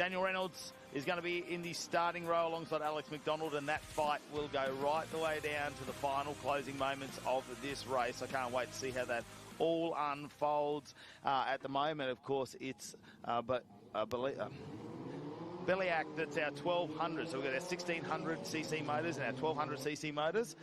Daniel Reynolds is going to be in the starting row alongside Alex McDonald, and that fight will go right the way down to the final closing moments of this race. I can't wait to see how that all unfolds. At the moment, of course, it's Beliak, that's our 1200. So we've got our 1600cc motors and our 1200cc motors.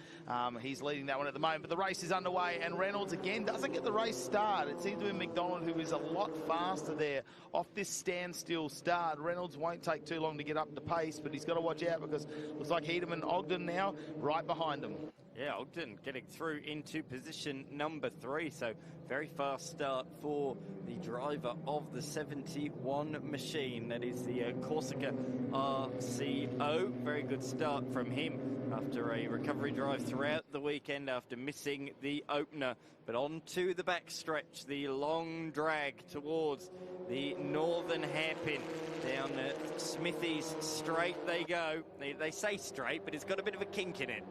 He's leading that one at the moment. But the race is underway, and Reynolds again doesn't get the race start. It seems to be McDonald who is a lot faster there off this standstill start. Reynolds won't take too long to get up to pace, but he's got to watch out because it looks like Heedham and Ogden now right behind him. Yeah, Ogden getting through into position number 3. So very fast start for the driver of the 71 machine. That is the Corsica RCO. Very good start from him after a recovery drive throughout the weekend after missing the opener. But on to the backstretch, the long drag towards the northern hairpin. Down Smithies straight they go. They say straight, but it's got a bit of a kink in it.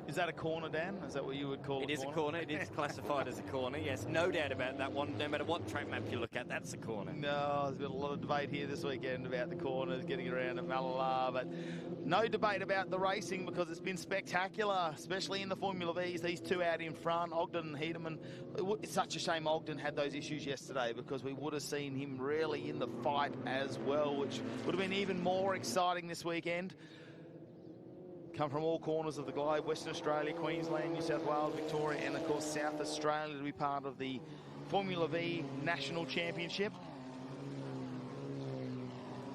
Is that a corner, Dan? Is that what you would call it? It is a corner. It is classified as a corner, yes. No doubt about that one. No matter what track map you look at, that's a corner. No, there's been a lot of debate here this weekend about the corners, getting around at Mallala, but no debate about the racing because it's been spectacular, especially in the Formula Vs. These two out in front, Ogden and Heedham. It's such a shame Ogden had those issues yesterday because we would have seen him really in the fight as well, which would have been even more exciting this weekend. Come from all corners of the globe, Western Australia, Queensland, New South Wales, Victoria, and of course South Australia to be part of the Formula V National Championship.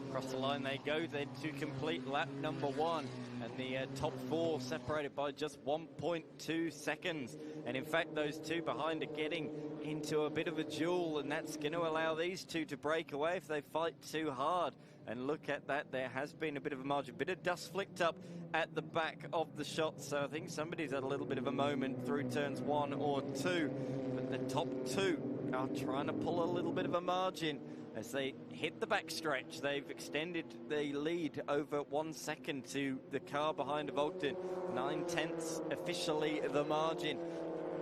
Across the line they go then to complete lap number 1. And the top 4 separated by just 1.2 seconds. And in fact, those two behind are getting into a bit of a duel, and that's going to allow these two to break away if they fight too hard. And look at that, there has been a bit of a margin, bit of dust flicked up at the back of the shot. So I think somebody's had a little bit of a moment through turns 1 or 2. But the top 2 are trying to pull a little bit of a margin. As they hit the backstretch, they've extended the lead over 1 second to the car behind of Ogden. 9/10 officially the margin.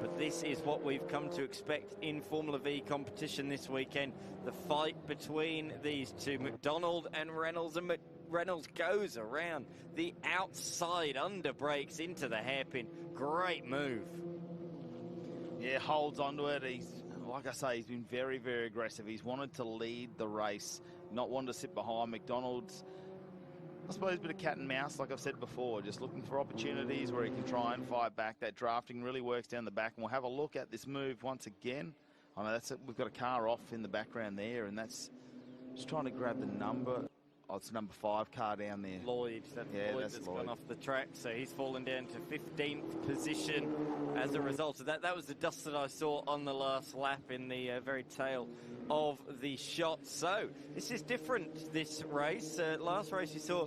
But this is what we've come to expect in Formula V competition this weekend. The fight between these two, McDonald and Reynolds. And Reynolds goes around the outside, under brakes into the hairpin. Great move. Yeah, holds onto it. Like I say, he's been very, very aggressive. He's wanted to lead the race, not wanted to sit behind. McDonald's, I suppose, a bit of cat and mouse, like I've said before, just looking for opportunities where he can try and fight back. That drafting really works down the back, and we'll have a look at this move once again. I know that's it. We've got a car off in the background there, and that's just trying to grab the number. Oh, it's number 5 car down there. Lloyd. Lloyd that's gone off the track. So he's fallen down to 15th position as a result of that. That was the dust that I saw on the last lap in the very tail of the shot. So this is different, this race. Last race you saw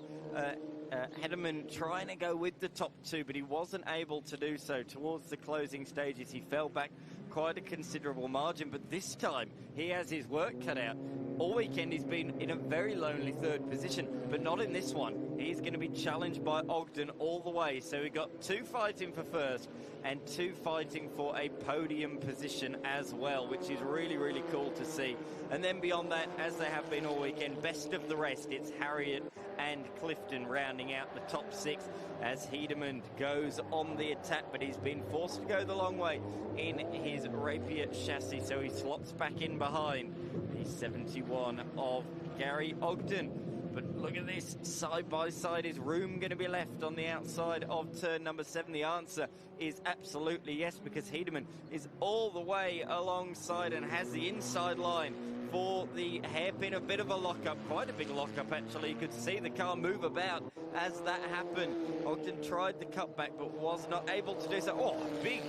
Hedeman trying to go with the top 2, but he wasn't able to do so. Towards the closing stages, he fell back quite a considerable margin, but this time he has his work cut out. All weekend he's been in a very lonely 3rd position, but not in this one. He's going to be challenged by Ogden all the way. So we got 2 fighting for 1st and 2 fighting for a podium position as well, which is really, really cool to see. And then beyond that, as they have been all weekend, best of the rest, it's Harriet and Clifton rounding out the top 6 as Heedham goes on the attack, but he's been forced to go the long way in his Rapier chassis, so he slots back in behind the 71 of Gary Ogden. But look at this, side by side. Is room going to be left on the outside of turn number 7? The answer is absolutely yes, because Heedham is all the way alongside and has the inside line for the hairpin. A bit of a lockup, quite a big lockup actually. You could see the car move about as that happened. Ogden tried the cutback but was not able to do so. Oh, big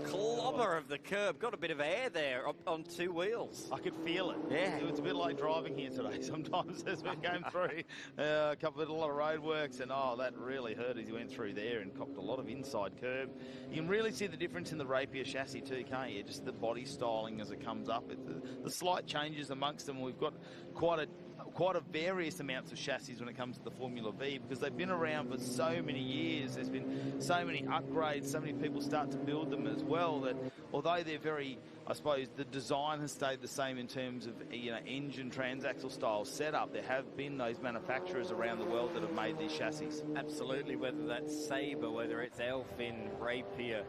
clobber of the curb. Got a bit of air there on 2 wheels. I could feel it. Yeah. It's a bit like driving here today sometimes as we came through a lot of road works, and that really hurt as he went through there and copped a lot of inside curb. You can really see the difference in the Rapier chassis too, can't you? Just the body styling as it comes up. The slight changes amongst them. We've got quite a quite a various amounts of chassis when it comes to the Formula V, because they've been around for so many years. There's been so many upgrades, so many people start to build them as well, that although they're very, I suppose, the design has stayed the same in terms of, you know, engine transaxle style setup, there have been those manufacturers around the world that have made these chassis. Absolutely, whether that's Sabre, whether it's Elfin, Rapier,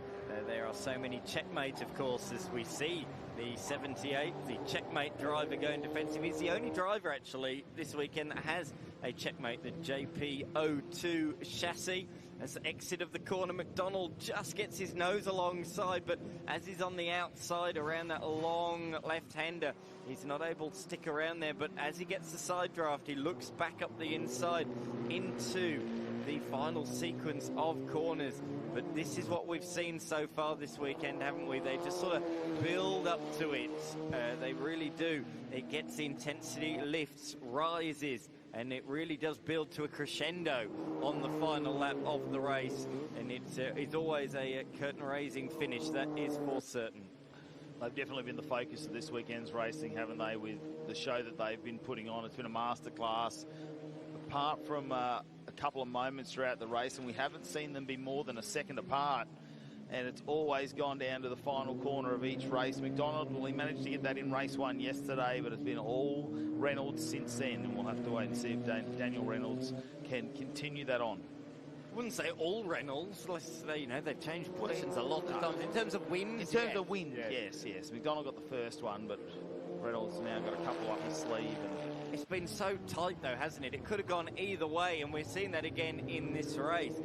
there are so many. Checkmate, of course, as we see the 78, the Checkmate driver going defensive. He's the only driver actually this weekend that has a Checkmate, the JP02 chassis. As the exit of the corner, McDonald just gets his nose alongside, but as he's on the outside around that long left-hander, he's not able to stick around there. But as he gets the side draft, he looks back up the inside into the final sequence of corners. But this is what we've seen so far this weekend, haven't we? They just sort of build up to it. They really do. It gets the intensity, lifts, rises, and it really does build to a crescendo on the final lap of the race. And it's always a curtain-raising finish, that is for certain. They've definitely been the focus of this weekend's racing, haven't they, with the show that they've been putting on. It's been a masterclass. Apart from a couple of moments throughout the race, and we haven't seen them be more than a second apart, and it's always gone down to the final corner of each race. McDonald, well, he managed to get that in race 1 yesterday, but it's been all Reynolds since then, and we'll have to wait and see if Daniel Reynolds can continue that on. I wouldn't say all Reynolds. You know, they've changed positions a lot of times. In terms of wins, in terms of wins, yes. McDonald got the first one, but Reynolds now got a couple up his sleeve. And it's been so tight, though, hasn't it? It could have gone either way, and we're seeing that again in this race.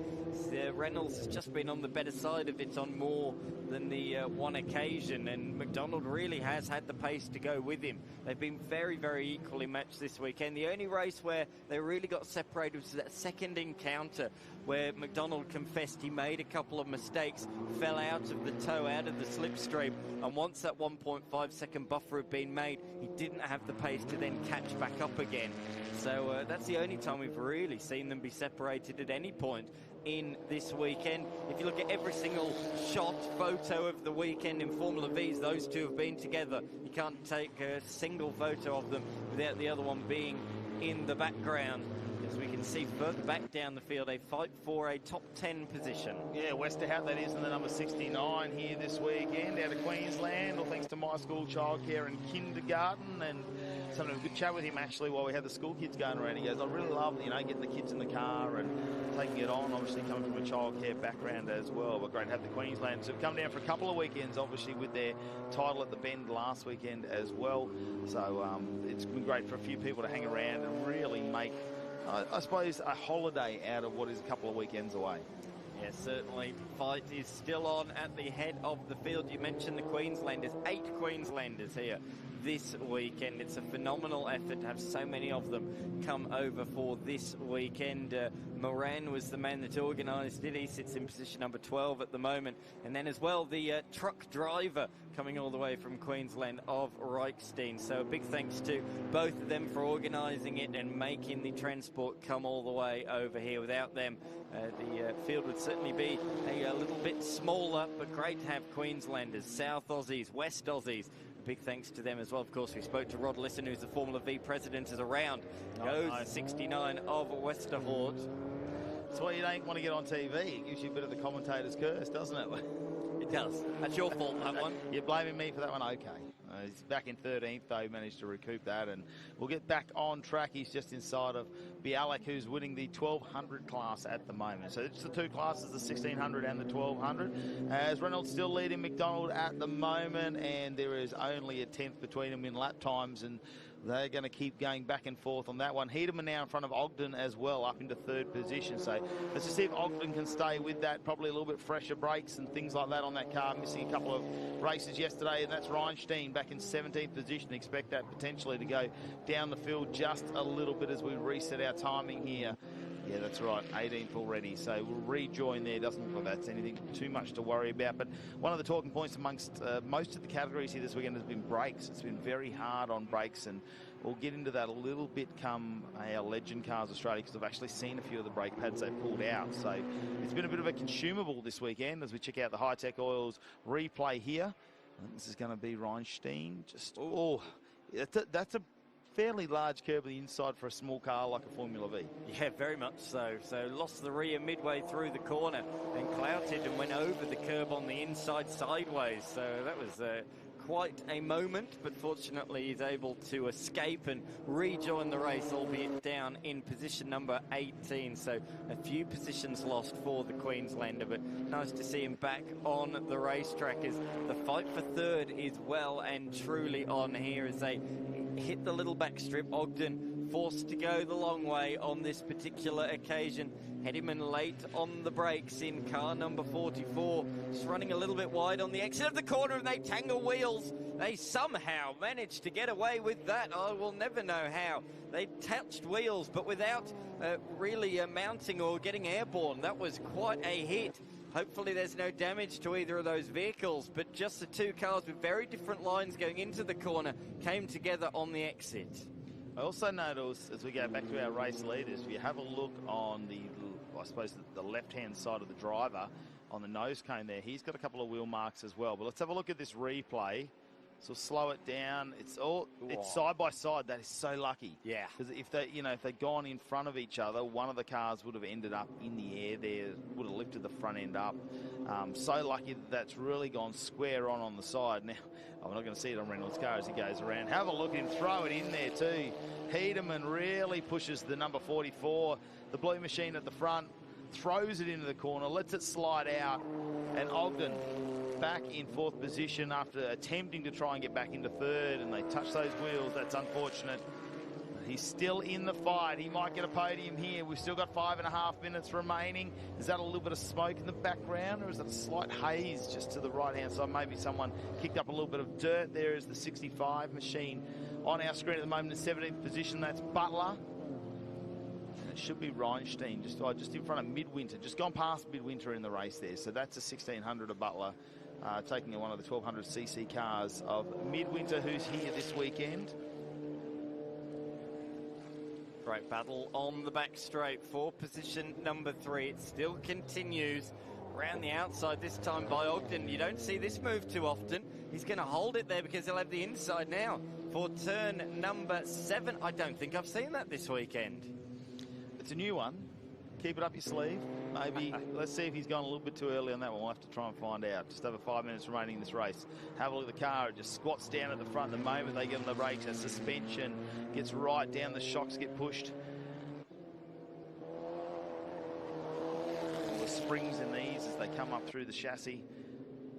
Reynolds has just been on the better side of it on more than the one occasion, and McDonald really has had the pace to go with him. They've been very, very equally matched this weekend. The only race where they really got separated was that second encounter, where McDonald confessed he made a couple of mistakes, fell out of the toe, out of the slipstream, and once that 1.5 second buffer had been made, he didn't have the pace to then catch back up again. So that's the only time we've really seen them be separated at any point in this weekend. If you look at every single shot, photo of the weekend in Formula V's, those two have been together. You can't take a single photo of them without the other one being in the background. As we can see further back down the field, a fight for a top 10 position. Yeah, Westerhout, that is, in the number 69 here this weekend out of Queensland, all thanks to My School Childcare and Kindergarten. And something a good chat with him actually while we had the school kids going around. He goes, I really love, you know, getting the kids in the car and taking it on, obviously coming from a childcare background as well. But great to have the Queensland to come down for a couple of weekends, obviously with their title at the Bend last weekend as well. So it's been great for a few people to hang around and really make, I suppose, a holiday out of what is a couple of weekends away. Yes, certainly. Fight is still on at the head of the field. You mentioned the Queenslanders, 8 Queenslanders here this weekend. It's a phenomenal effort to have so many of them come over for this weekend. Moran was the man that organised it. He sits in position number 12 at the moment. And then as well, the truck driver coming all the way from Queensland of Reichstein. So a big thanks to both of them for organising it and making the transport come all the way over here. Without them, the field would certainly be a little bit smaller, but great to have Queenslanders, South Aussies, West Aussies. Big thanks to them as well. Of course, we spoke to Rod Lisson, who's the Formula V president, is around. Goes 69 of Westerhout. That's why you don't want to get on TV. It gives you a bit of the commentator's curse, doesn't it? It does. That's your fault, that one. You're blaming me for that one? Okay. He's back in 13th, though, managed to recoup that, and we'll get back on track. He's just inside of Bialek, who's winning the 1200 class at the moment. So it's the two classes, the 1600 and the 1200. As Reynolds still leading McDonald at the moment, and there is only a 10th between them in lap times, and they're going to keep going back and forth on that one. Hedeman now in front of Ogden as well, up into 3rd position. So let's just see if Ogden can stay with that. Probably a little bit fresher brakes and things like that on that car. Missing a couple of races yesterday, and that's Reinstein back in 17th position. Expect that potentially to go down the field just a little bit as we reset our timing here. Yeah, that's right, 18th already. So we'll rejoin there. Doesn't look like that's anything too much to worry about. But one of the talking points amongst most of the categories here this weekend has been brakes. It's been very hard on brakes, and we'll get into that a little bit come our Legend Cars Australia, because I've actually seen a few of the brake pads they've pulled out. So it's been a bit of a consumable this weekend as we check out the High-Tech Oils replay here. And this is going to be Reinstein. Just, that's a fairly large curb on the inside for a small car like a Formula V. Yeah, very much so. So lost the rear midway through the corner and clouted and went over the curb on the inside sideways. So that was quite a moment, but fortunately he's able to escape and rejoin the race, albeit down in position number 18. So a few positions lost for the Queenslander, but nice to see him back on the racetrack as the fight for third is well and truly on here as they hit the little back strip. Ogden forced to go the long way on this particular occasion. Headiman late on the brakes in car number 44, just running a little bit wide on the exit of the corner, and they tangle wheels. They somehow managed to get away with that. I will never know how. They touched wheels, but without really mounting or getting airborne. That was quite a hit. Hopefully there's no damage to either of those vehicles, but just the two cars with very different lines going into the corner came together on the exit. I also noticed, as we go back to our race leaders, if you have a look on the, I suppose, the left-hand side of the driver on the nose cone there, he's got a couple of wheel marks as well. But let's have a look at this replay. So slow it down. It's side by side. That is so lucky. Yeah. Because if they'd gone in front of each other, one of the cars would have ended up in the air there, would have lifted the front end up. So lucky that's really gone square on the side. Now, I'm not going to see it on Reynolds' car as he goes around. Have a look at him throw it in there too. Heederman really pushes the number 44, the blue machine at the front, throws it into the corner, lets it slide out, and Ogden back in fourth position after attempting to try and get back into third, and they touch those wheels. That's unfortunate. He's still in the fight. He might get a podium here. We've still got 5.5 minutes remaining. Is that a little bit of smoke in the background, or is that a slight haze just to the right-hand side? Maybe someone kicked up a little bit of dirt. There is the 65 machine on our screen at the moment in 17th position. That's Butler. And it should be Reinstein, just in front of Midwinter. Just gone past Midwinter in the race there. So that's a 1600 of Butler, taking one of the 1200cc cars of Midwinter, who's here this weekend. Great battle on the back straight for position number 3. It still continues around the outside, this time by Ogden. You don't see this move too often. He's going to hold it there because he'll have the inside now for turn number 7. I don't think I've seen that this weekend. It's a new one. Keep it up your sleeve. Maybe let's see if he's gone a little bit too early on that one. We'll have to try and find out. Just over 5 minutes remaining in this race. Have a look at the car. It just squats down at the front. The moment they get on the brakes, the suspension gets right down. The shocks get pushed. All the springs in these as they come up through the chassis.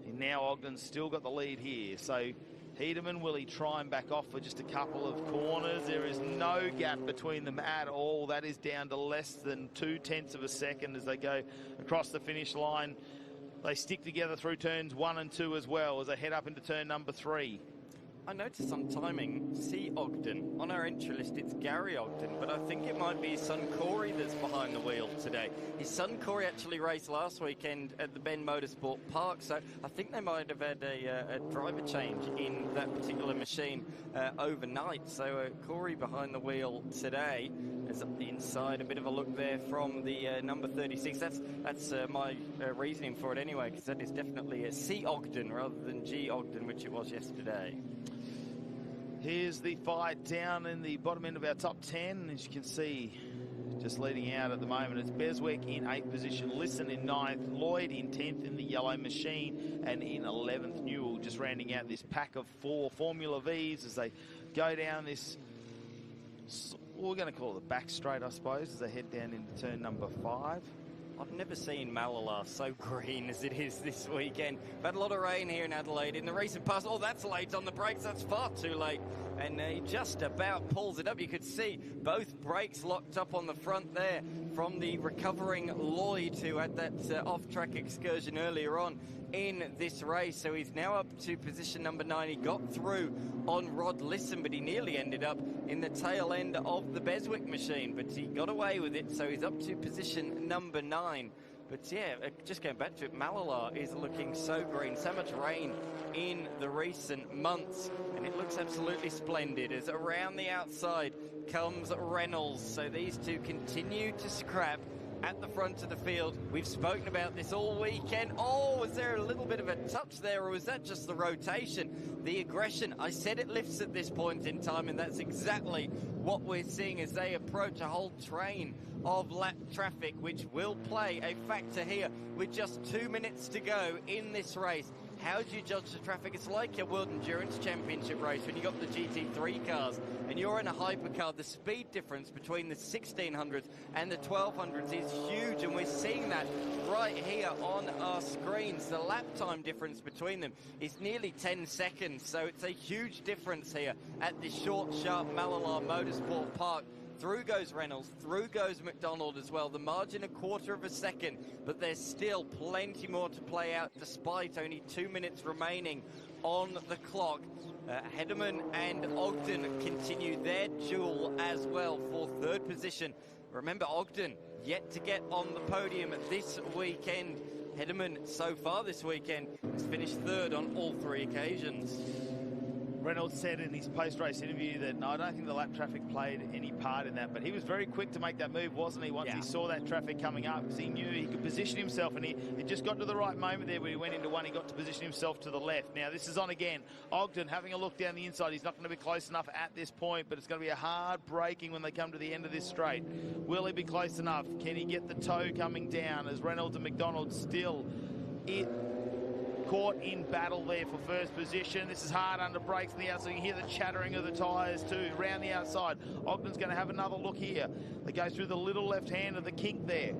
And now Ogden's still got the lead here. So Heederman, will he try and back off for just a couple of corners? There is no gap between them at all. That is down to less than 0.2 of a second as they go across the finish line. They stick together through turns 1 and 2 as well as they head up into turn number 3. I noticed on timing, C. Ogden. On our entry list, it's Gary Ogden, but I think it might be his son Corey that's behind the wheel today. His son Corey actually raced last weekend at the Ben Motorsport Park, so I think they might have had a driver change in that particular machine overnight. So Corey behind the wheel today. There's up the inside, a bit of a look there from the number 36. That's my reasoning for it anyway, because that is definitely a C. Ogden rather than G. Ogden, which it was yesterday. Here's the fight down in the bottom end of our top 10. As you can see, just leading out at the moment, it's Beswick in 8th position, Lisson in 9th, Lloyd in 10th in the yellow machine, and in 11th, Newell just rounding out this pack of 4 Formula Vs as they go down this, we're going to call it the back straight, I suppose, as they head down into turn number 5. I've never seen Mallala so green as it is this weekend. We've had a lot of rain here in Adelaide. In the recent past, oh, that's late on the brakes. That's far too late. And he just about pulls it up. You could see both brakes locked up on the front there from the recovering Lloyd, who had that off-track excursion earlier on in this race. So he's now up to position number 9. He got through on Rod Lisson, but he nearly ended up in the tail end of the Beswick machine, but he got away with it. So he's up to position number 9. But yeah, just going back to it, Mallala is looking so green. So much rain in the recent months, and it looks absolutely splendid as around the outside comes Reynolds. So these two continue to scrap at the front of the field. We've spoken about this all weekend. Oh, was there a little bit of a touch there, or was that just the rotation? The aggression, I said it lifts at this point in time, and that's exactly what we're seeing as they approach a whole train of lap traffic, which will play a factor here with just 2 minutes to go in this race. How do you judge the traffic? It's like a World Endurance Championship race when you got the GT3 cars and you're in a hypercar. The speed difference between the 1600s and the 1200s is huge, and we're seeing that right here on our screens. The lap time difference between them is nearly 10 seconds, so it's a huge difference here at this short, sharp Mallala Motorsport Park. Through goes Reynolds, through goes McDonald as well. The margin a quarter of a second, but there's still plenty more to play out despite only 2 minutes remaining on the clock. Hedderman and Ogden continue their duel as well for third position. Remember, Ogden yet to get on the podium this weekend. Hedderman so far this weekend has finished third on all 3 occasions. Reynolds said in his post-race interview that, no, I don't think the lap traffic played any part in that, but he was very quick to make that move, wasn't he, once he saw that traffic coming up, because he knew he could position himself, and he just got to the right moment there where he went into one. He got to position himself to the left. Now, this is on again. Ogden having a look down the inside. He's not going to be close enough at this point, but it's going to be a hard braking when they come to the end of this straight. Will he be close enough? Can he get the toe coming down as Reynolds and McDonald still caught in battle there for first position? This is hard under brakes on the outside. You can hear the chattering of the tyres too. Round the outside, Ogden's going to have another look here. They go through the little left hand of the kink there.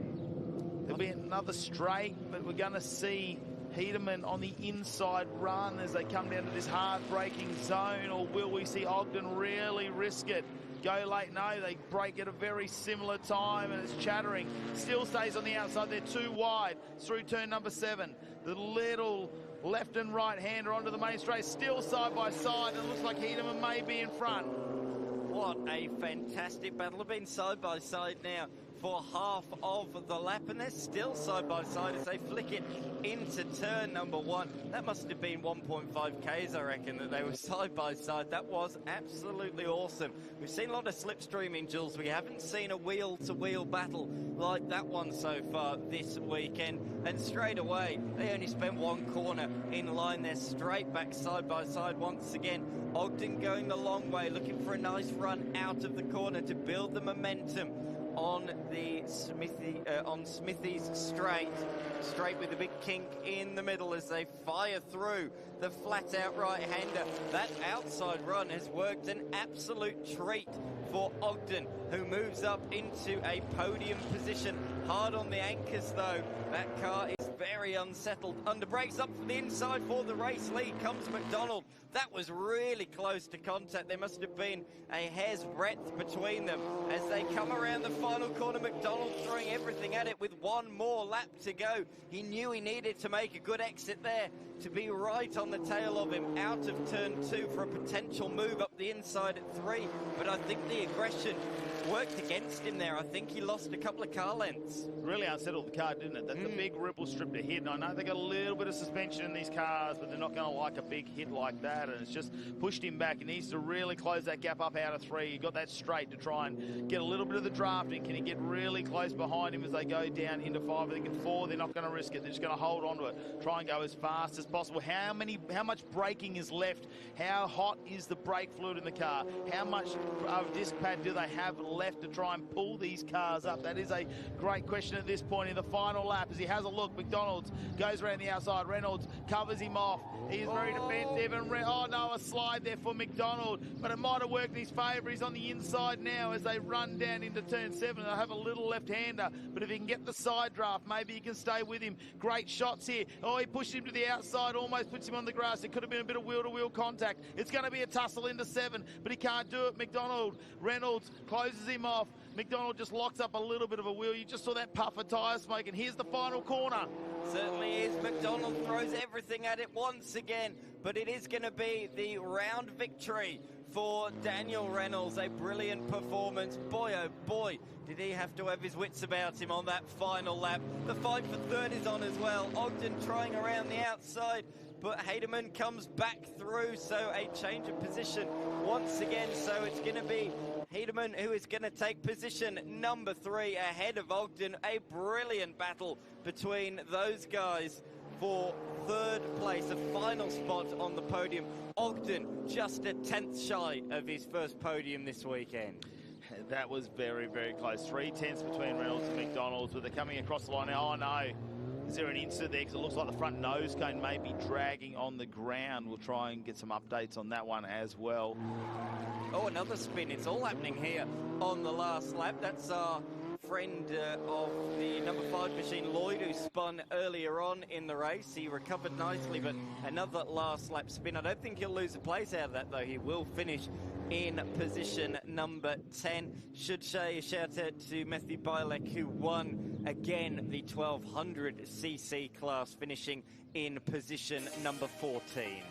There'll be another straight, but we're going to see Hedderman on the inside run as they come down to this hard braking zone, or will we see Ogden really risk it? Go late? No, they break at a very similar time, and it's chattering. Still stays on the outside. They're too wide. It's through turn number 7. The little left and right hander onto the main straight, still side by side. It looks like Hedderman may be in front. What a fantastic battle. They've been side by side now for half of the lap, and they're still side by side as they flick it into turn number 1. That must have been 1.5 Ks, I reckon, that they were side by side. That was absolutely awesome. We've seen a lot of slipstreaming, Jules. We haven't seen a wheel-to-wheel battle like that one so far this weekend. And straight away, they only spent 1 corner in line. They're straight back side by side once again. Ogden going the long way, looking for a nice run out of the corner to build the momentum on the Smithy's straight with a big kink in the middle as they fire through the flat-out right-hander. That outside run has worked an absolute treat for Ogden, who moves up into a podium position. Hard on the anchors, though. That car is very unsettled. Under brakes up for the inside for the race lead comes McDonald. That was really close to contact. There must have been a hair's breadth between them as they come around the final corner. McDonald throwing everything at it with 1 more lap to go. He knew he needed to make a good exit there to be right on the tail of him out of turn 2 for a potential move up the inside at 3. But I think the aggression worked against him there. I think he lost a couple of car lengths. Really unsettled the car, didn't it? That's a big ripple strip to hit. And I know they got a little bit of suspension in these cars, but they're not going to like a big hit like that. And it's just pushed him back. He needs to really close that gap up out of 3. He got that straight to try and get a little bit of the drafting. Can he get really close behind him as they go down into 5? I think in 4, they're not going to risk it. They're just going to hold on to it. Try and go as fast as possible. How much braking is left? How hot is the brake fluid in the car? How much disc pad do they have left to try and pull these cars up? That is a great question at this point in the final lap as he has a look. McDonald goes around the outside. Reynolds covers him off. He is very defensive. And a slide there for McDonald, but it might have worked in his favour. He's on the inside now as they run down into turn 7. They'll have a little left-hander, but if he can get the side draft, maybe he can stay with him. Great shots here. Oh, he pushed him to the outside, almost puts him on the grass. It could have been a bit of wheel-to-wheel contact. It's going to be a tussle into 7, but he can't do it. McDonald, Reynolds closes him off. McDonald just locks up a little bit of a wheel. You just saw that puff of tyre smoke, and here's the final corner. Certainly is. McDonald throws everything at it once again, but it is going to be the round victory for Daniel Reynolds. A brilliant performance. Boy, oh boy, did he have to have his wits about him on that final lap. The fight for third is on as well. Ogden trying around the outside, but Hedderman comes back through, so a change of position once again. So it's going to be Hedeman, who is going to take position number 3 ahead of Ogden. A brilliant battle between those guys for 3rd place, a final spot on the podium. Ogden just a 10th shy of his first podium this weekend. That was very, very close. 3/10 between Reynolds and McDonald's, but they're coming across the line now. Oh no, is there an insert there? Because it looks like the front nose cone may be dragging on the ground. We'll try and get some updates on that one as well. Oh, another spin. It's all happening here on the last lap. That's our friend of the number 5 machine, Lloyd, who spun earlier on in the race. He recovered nicely, but another last lap spin. I don't think he'll lose a place out of that, though. He will finish in position number 10. Should say a shout out to Matthew Bielek, who won again the 1200cc class, finishing in position number 14.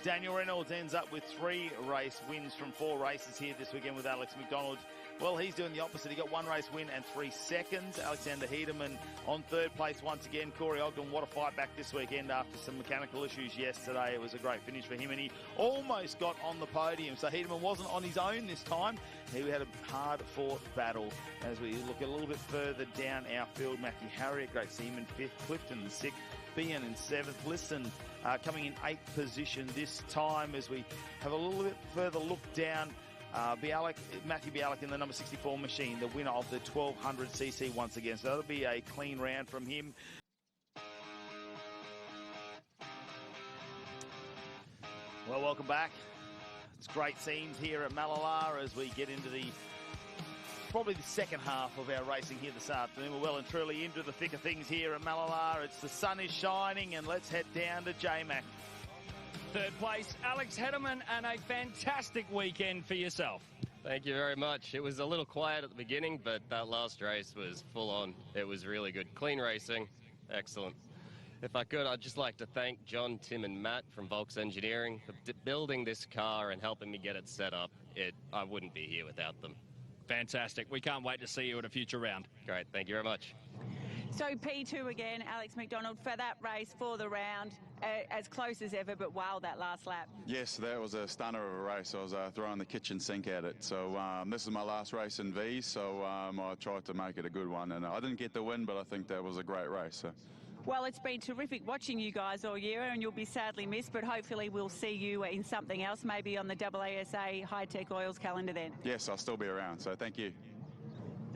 Daniel Reynolds ends up with 3 race wins from 4 races here this weekend with Alex McDonald. Well, he's doing the opposite. He got 1 race win and 3 seconds. Alexander Hedeman on 3rd place once again. Corey Ogden, what a fight back this weekend after some mechanical issues yesterday. It was a great finish for him, and he almost got on the podium. So Hedeman wasn't on his own this time. He had a hard-fought battle. As we look a little bit further down our field, Matthew Harriet, great to see him in 5th, Clifton in 6th, Bean in 7th, Liston coming in 8th position this time. As we have a little bit further look down, Matthew Bielek in the number 64 machine, the winner of the 1200cc once again. So that'll be a clean round from him. Well, welcome back. It's great scenes here at Mallala as we get into probably the second half of our racing here this afternoon. We're well and truly into the thick of things here at Mallala. The sun is shining, and let's head down to J-Mac. 3rd place, Alex Hedeman, and a fantastic weekend for yourself. Thank you very much. It was a little quiet at the beginning, but that last race was full on. It was really good. Clean racing. Excellent. If I could, I'd just like to thank John, Tim and Matt from Volks Engineering for building this car and helping me get it set up. I wouldn't be here without them. Fantastic. We can't wait to see you at a future round. Great. Thank you very much. So P2 again, Alex McDonald, for that race, for the round, as close as ever, but wow, that last lap. Yes, that was a stunner of a race. I was throwing the kitchen sink at it. So this is my last race in V's, so I tried to make it a good one. And I didn't get the win, but I think that was a great race. So. Well, it's been terrific watching you guys all year, and you'll be sadly missed, but hopefully we'll see you in something else, maybe on the AASA High-Tech Oils calendar then. Yes, I'll still be around, so thank you.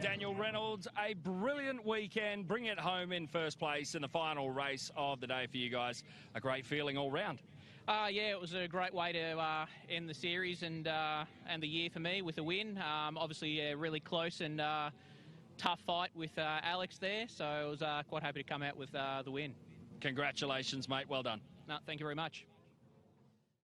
Daniel Reynolds, a brilliant weekend. Bring it home in 1st place in the final race of the day for you guys. A great feeling all round. Yeah, it was a great way to end the series and the year for me with a win. Obviously, really close and tough fight with Alex there, so I was quite happy to come out with the win. Congratulations, mate. Well done. No, thank you very much.